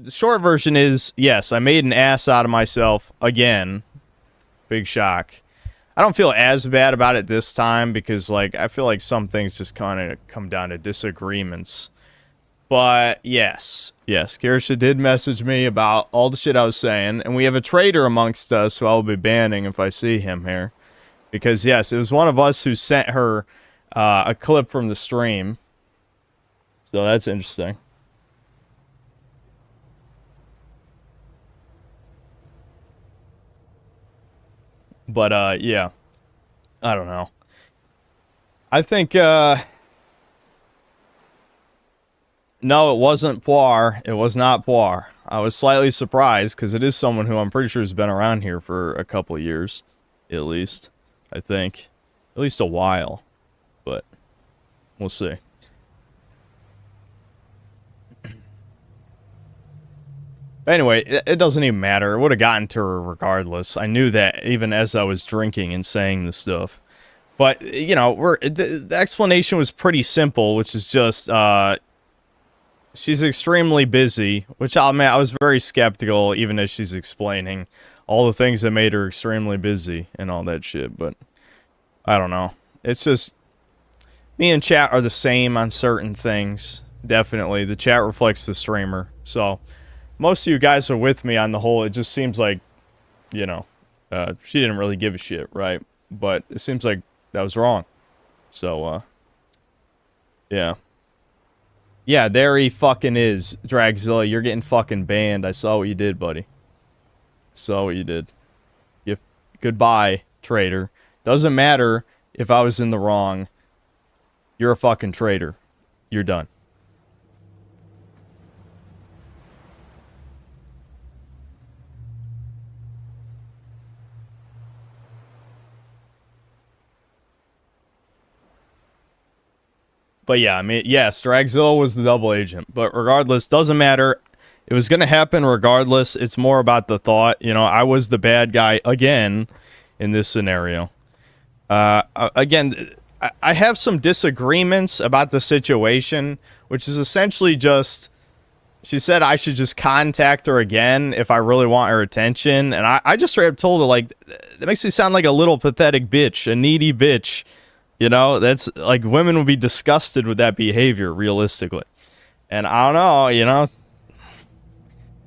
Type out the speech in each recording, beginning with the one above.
the short version is, yes, I made an ass out of myself again. Big shock. I don't feel as bad about it this time because, like, I feel like some things just kind of come down to disagreements. But, yes, Kirsche did message me about all the shit I was saying, and we have a traitor amongst us who I will be banning if I see him here. Because, yes, it was one of us who sent her a clip from the stream. So that's interesting. But, yeah. I don't know. I think, no, it wasn't Poir. It was not Poir. I was slightly surprised, because it is someone who I'm pretty sure has been around here for a couple of years. At least. I think. At least a while. But, we'll see. Anyway, it doesn't even matter. It would have gotten to her regardless. I knew that even as I was drinking and saying the stuff. But, you know, the explanation was pretty simple, which is just, she's extremely busy, which I'll admit I was very skeptical even as she's explaining all the things that made her extremely busy and all that shit. But, I don't know. It's just, me and chat are the same on certain things. Definitely. The chat reflects the streamer. So, most of you guys are with me on the whole. It just seems like, you know, she didn't really give a shit, right? But it seems like that was wrong. So, yeah. Yeah, there he fucking is, Dragzilla. You're getting fucking banned. I saw what you did, buddy. Saw what you did. Goodbye, traitor. Doesn't matter if I was in the wrong. You're a fucking traitor. You're done. But yeah, I mean, yes, Dragzilla was the double agent. But regardless, doesn't matter. It was going to happen regardless. It's more about the thought. You know, I was the bad guy again in this scenario. Again, I have some disagreements about the situation, which is essentially just, she said I should just contact her again if I really want her attention. And I just straight up told her, like, that makes me sound like a little pathetic bitch, a needy bitch. You know, that's, like, women would be disgusted with that behavior, realistically. And I don't know, you know.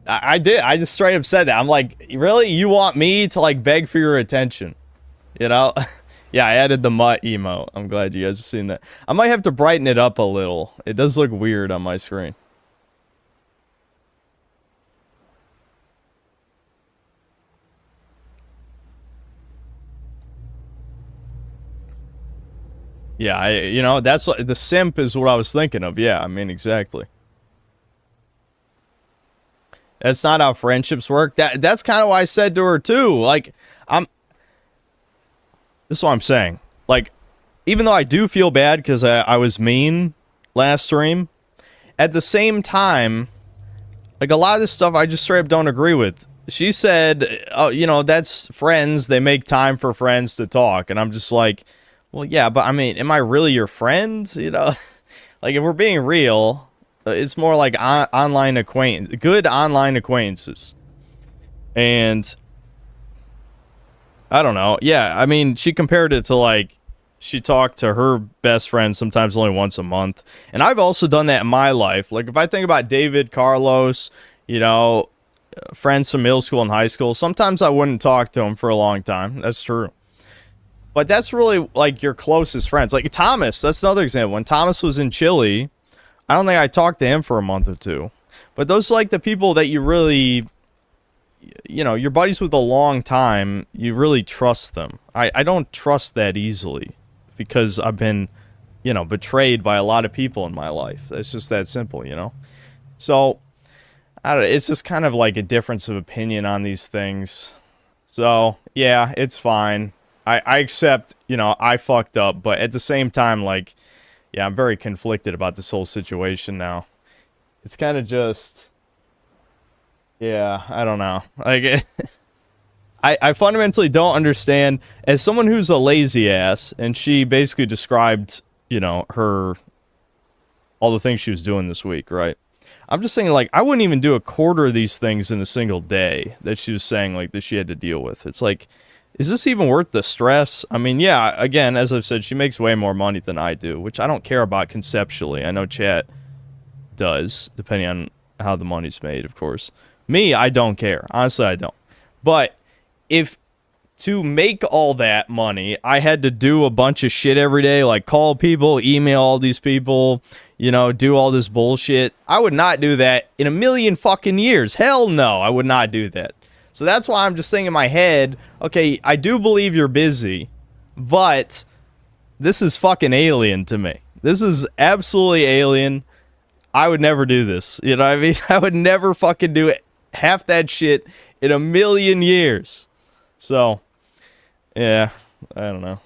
I did. I just straight up said that. I'm like, really? You want me to, like, beg for your attention? You know? Yeah, I added the mutt emo. I'm glad you guys have seen that. I might have to brighten it up a little. It does look weird on my screen. Yeah, you know, that's the simp is what I was thinking of. Yeah, I mean, exactly. That's not how friendships work. That's kind of why I said to her too. Like, this is what I'm saying. Like, even though I do feel bad because I was mean last stream, at the same time, like, a lot of this stuff I just straight up don't agree with. She said, oh, you know, that's friends. They make time for friends to talk. And I'm just like, well, yeah, but I mean, am I really your friend? You know, like, if we're being real, it's more like online acquaintance, good online acquaintances. And I don't know. Yeah, I mean, she compared it to, like, she talked to her best friend sometimes only once a month. And I've also done that in my life. Like, if I think about David, Carlos, you know, friends from middle school and high school, sometimes I wouldn't talk to them for a long time. That's true. But that's really, like, your closest friends. Like, Thomas, that's another example. When Thomas was in Chile, I don't think I talked to him for a month or two. But those are, like, the people that you really, you know, you're buddies with a long time. You really trust them. I don't trust that easily because I've been, you know, betrayed by a lot of people in my life. It's just that simple, you know? So, I don't know. It's just kind of like a difference of opinion on these things. So, yeah, it's fine. I accept, you know, I fucked up, but at the same time, like, yeah, I'm very conflicted about this whole situation now. It's kind of just, yeah, I don't know. Like, I fundamentally don't understand, as someone who's a lazy ass, and she basically described, you know, all the things she was doing this week, right? I'm just saying, like, I wouldn't even do a quarter of these things in a single day that she was saying, like, that she had to deal with. It's like, is this even worth the stress? I mean, yeah, again, as I've said, she makes way more money than I do, which I don't care about conceptually. I know chat does, depending on how the money's made, of course. Me, I don't care. Honestly, I don't. But if to make all that money, I had to do a bunch of shit every day, like call people, email all these people, you know, do all this bullshit, I would not do that in a million fucking years. Hell no, I would not do that. So that's why I'm just thinking in my head, okay, I do believe you're busy, but this is fucking alien to me. This is absolutely alien. I would never do this. You know what I mean? I would never fucking do it. Half that shit in a million years. So, yeah, I don't know.